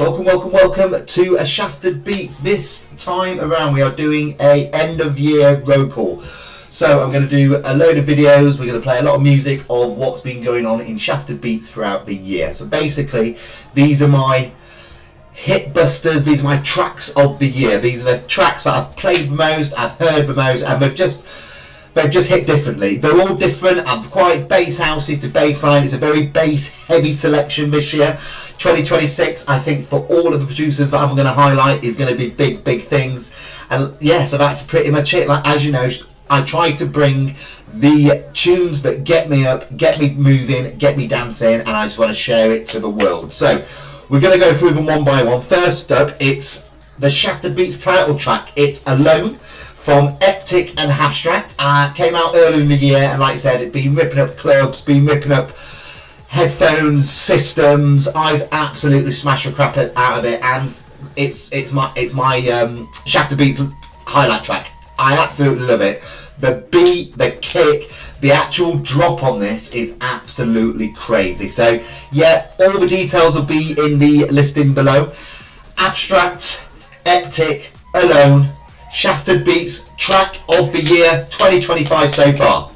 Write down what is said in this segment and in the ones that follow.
Welcome to a Shaftedbeats. This time around we are doing a end of year roll call. So I'm going to do a load of videos, we're going to play a lot of music of what's been going on in Shaftedbeats throughout the year. So basically these are my hit busters, these are my tracks of the year. These are the tracks that I've played the most, I've heard the most, and they've just hit differently. They're all different. I'm quite bass housey to bassline. It's a very bass heavy selection this year. 2026, I think for all of the producers that I'm going to highlight is going to be big things. And yeah, so that's pretty much it. Like, as you know, I try to bring the tunes that get me up, get me moving, get me dancing, and I just want to share it to the world. So we're going to go through them one by one. First up, it's the Shaftedbeats title track. It's Alone from Eptic and Abstract. Came out earlier in the year, and like I said, it'd been ripping up clubs, been ripping up headphones, systems. I've absolutely smashed the crap out of it, and it's my Shaftedbeats highlight track. I absolutely love it. The beat, the kick, the actual drop on this is absolutely crazy. So yeah, all the details will be in the listing below. Abstract, Eptic, Alone, Shaftedbeats track of the year 2025 so far.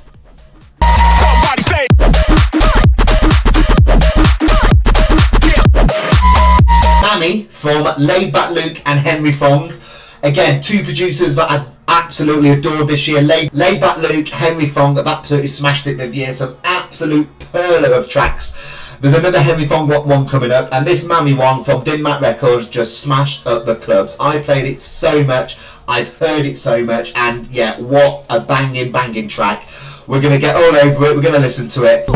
Manny from Laidback and Henry Fong. Again, two producers that I've absolutely adored this year. Laidback, Henry Fong have absolutely smashed it this year. Some absolute perler of tracks. There's another Henry Fong one coming up, and this Manny one from Dinmat Records just smashed up the clubs. I played it so much, I've heard it so much, and yeah, what a banging track. We're going to get all over it, we're going to listen to it.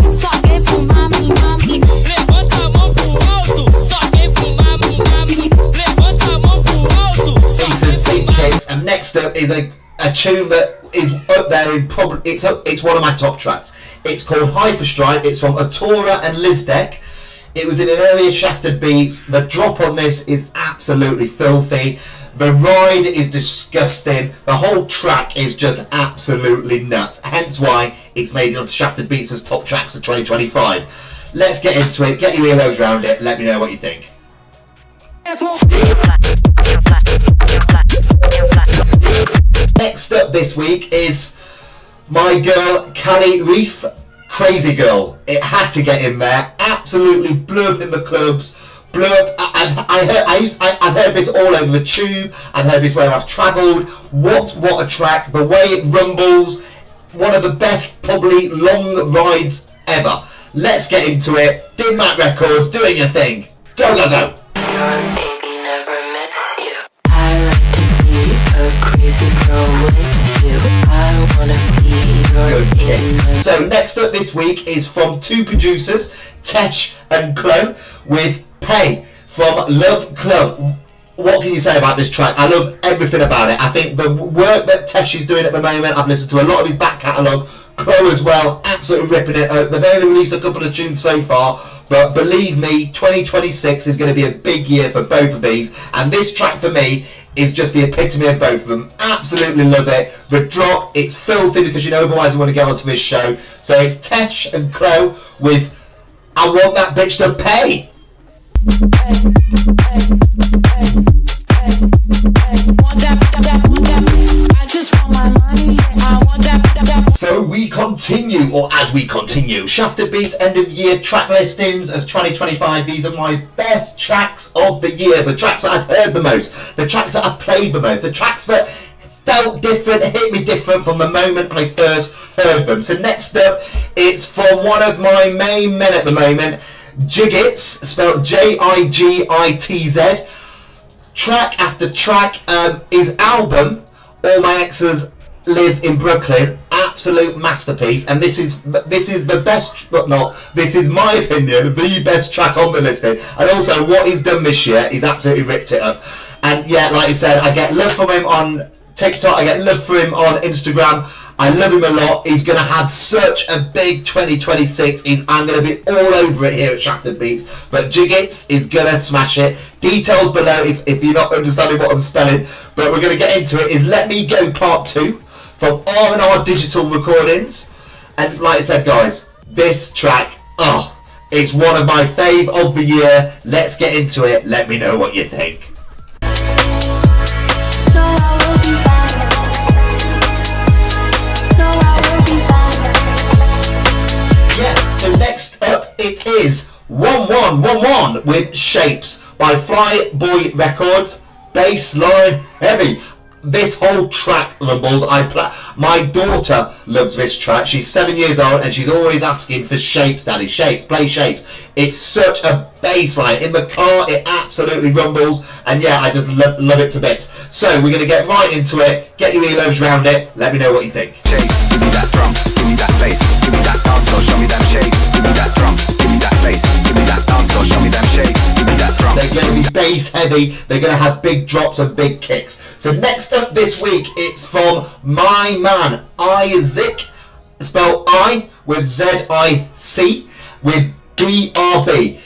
Big kicks. And next up is a tune that is up there in probably it's one of my top tracks. It's called Hyperstrike. It's from Aurora and Laidback. It was in an earlier Shaftedbeats. The drop on this is absolutely filthy. The ride is disgusting. The whole track is just absolutely nuts. Hence why it's made it onto Shaftedbeats as top tracks of 2025. Let's get into it. Get your earlobes around it. Let me know what you think. Next up this week is my girl Callie Reef, Crazy Girl. It had to get in there. Absolutely blew up in the clubs. Blew up. I've heard this all over the tube. I've heard this where I've travelled. What a track! The way it rumbles. One of the best, probably long rides ever. Let's get into it. Dinmat Records, doing your thing. Go. So next up this week is from two producers, Tesh and Chloe, with Pay from Love Club. What can you say about this track? I love everything about it. I think the work that Tesh is doing at the moment, I've listened to a lot of his back catalogue, Chloe as well, absolutely ripping it up. They've only released a couple of tunes so far, but believe me, 2026 is going to be a big year for both of these, and this track for me is just the epitome of both of them. Absolutely love it. The drop, it's filthy because you know otherwise I want to get onto this show. So it's Tesh and Chloe with I Want That Bitch to Pay. So we continue, or as we continue, Shaftedbeats end of year track listings of 2025. These are my best tracks of the year, the tracks that I've heard the most, the tracks that I've played the most, the tracks that felt different, hit me different from the moment I first heard them. So next up, it's from one of my main men at the moment, Jiggits, spelled Jigitz. Track after track, his album, All My Exes Live in Brooklyn, absolute masterpiece, and this is the best, but not, this is my opinion, the best track on the listing. And also what he's done this year, he's absolutely ripped it up. And yeah, like I said, I get love from him on TikTok, I get love for him on Instagram. I love him a lot. He's going to have such a big 2026. I'm going to be all over it here at Shaftedbeats. But Jiggits is going to smash it. Details below if you're not understanding what I'm spelling. But we're going to get into it. Is Let Me Go Part 2 from R&R Digital Recordings. And like I said, guys, this track, It's one of my fave of the year. Let's get into it. Let me know what you think. Yeah, so next up it is 1111 with Shapes by Flyboy Records. Bassline heavy. This whole track rumbles. My daughter loves this track. She's 7 years old and she's always asking for Shapes, Daddy. Shapes, play Shapes. It's such a bass line. In the car, it absolutely rumbles. And yeah, I just love it to bits. So we're going to get right into it. Get your earlobes around it. Let me know what you think. Shapes, give me that drum, give me that bass, give me that dancehall, show me them shapes. Give me that drum, give me that bass, give me that dancehall, show me them shapes. Give me that drum. They're going to be bass heavy. They're going to have big drops and big kicks. So next up this week, it's from my man Isaac, spelled I with Z-I-C with B-R-B.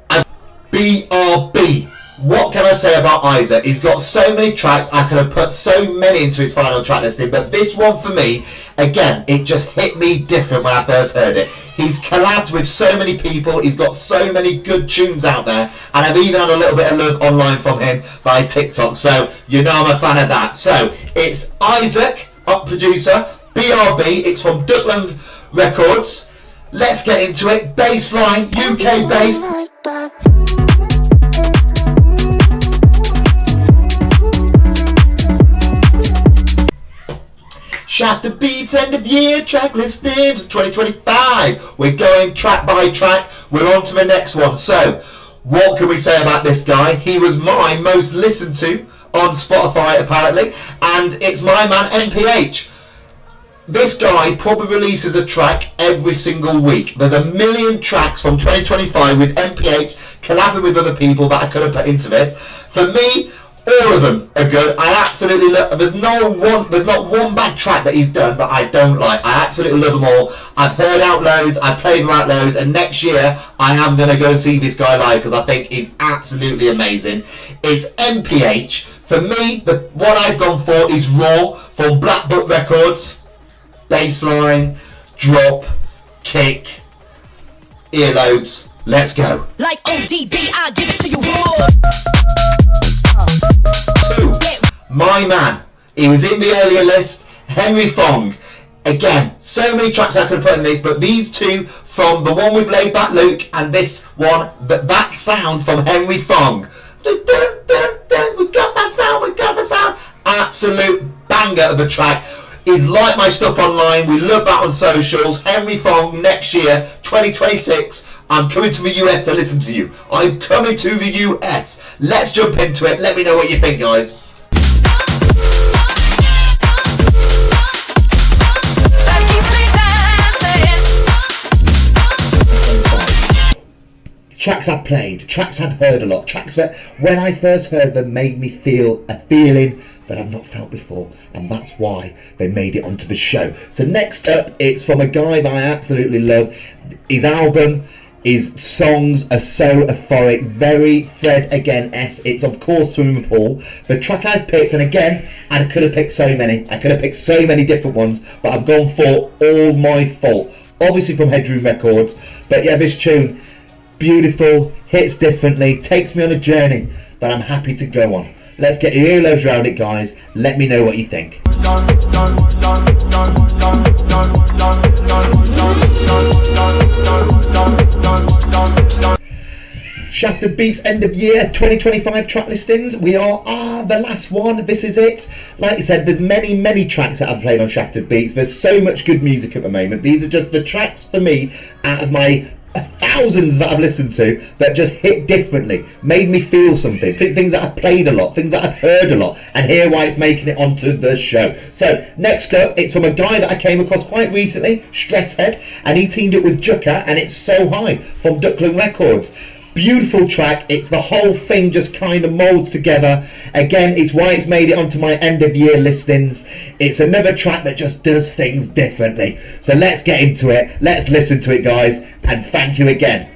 And B-R-B. What can I say about Isaac? He's got so many tracks. I could have put so many into his final track listing, but this one for me, again, it just hit me different when I first heard it. He's collabed with so many people. He's got so many good tunes out there, and I've even had a little bit of love online from him via TikTok, so you know I'm a fan of that. So it's Isaac, up producer, BRB. It's from Duckland Records. Let's get into it. Bassline, UK bass. Shaftedbeats end of year track listings of 2025. We're going track by track. We're on to the next one. So, what can we say about this guy? He was my most listened to on Spotify apparently, and it's my man NPH. This guy probably releases a track every single week. There's a million tracks from 2025 with NPH collabing with other people that I could have put into this. For me, all of them are good. I absolutely love. There's not one bad track that he's done, but I don't like. I absolutely love them all. I've heard out loads. I played them out loads, and next year I am gonna go and see this guy live because I think he's absolutely amazing. It's NPH. For me, the one I've gone for is Raw from Black Book Records. Bassline, drop, kick, earlobes. Let's go. Like ODB, I give it to you raw. My man, he was in the earlier list, Henry Fong. Again, so many tracks I could have put in this, but these two from the one with Laidback Luke and this one, that sound from Henry Fong. Dun, dun, dun, dun. We got that sound, we got the sound. Absolute banger of a track. He's like my stuff online. We love that on socials. Henry Fong next year, 2026. I'm coming to the US to listen to you. I'm coming to the US. Let's jump into it. Let me know what you think, guys. Tracks I've played, tracks I've heard a lot, tracks that when I first heard them made me feel a feeling that I've not felt before, and that's why they made it onto the show. So next up, it's from a guy that I absolutely love. His album, his songs are so euphoric, very Fred Again-esque. It's of course Swimming Pool. The track I've picked, and again, I could have picked so many. I could have picked so many different ones, but I've gone for All My Fault. Obviously from Headroom Records, but yeah, this tune, beautiful, hits differently, takes me on a journey that I'm happy to go on. Let's get your earlobes around it, guys. Let me know what you think. Shaftedbeats end of year 2025 track listings. We are the last one. This is it. Like I said, there's many tracks that I've played on Shaftedbeats. There's so much good music at the moment. These are just the tracks for me out of my thousands that I've listened to that just hit differently, made me feel something, things that I've played a lot, things that I've heard a lot, and hear why it's making it onto the show. So next up, it's from a guy that I came across quite recently, Stresshead, and he teamed up with Juka, and it's So High from Duckland Records. Beautiful track. It's the whole thing just kind of molds together. Again, it's why it's made it onto my end of year listings. It's another track that just does things differently. So let's get into it. Let's listen to it, guys. And thank you again.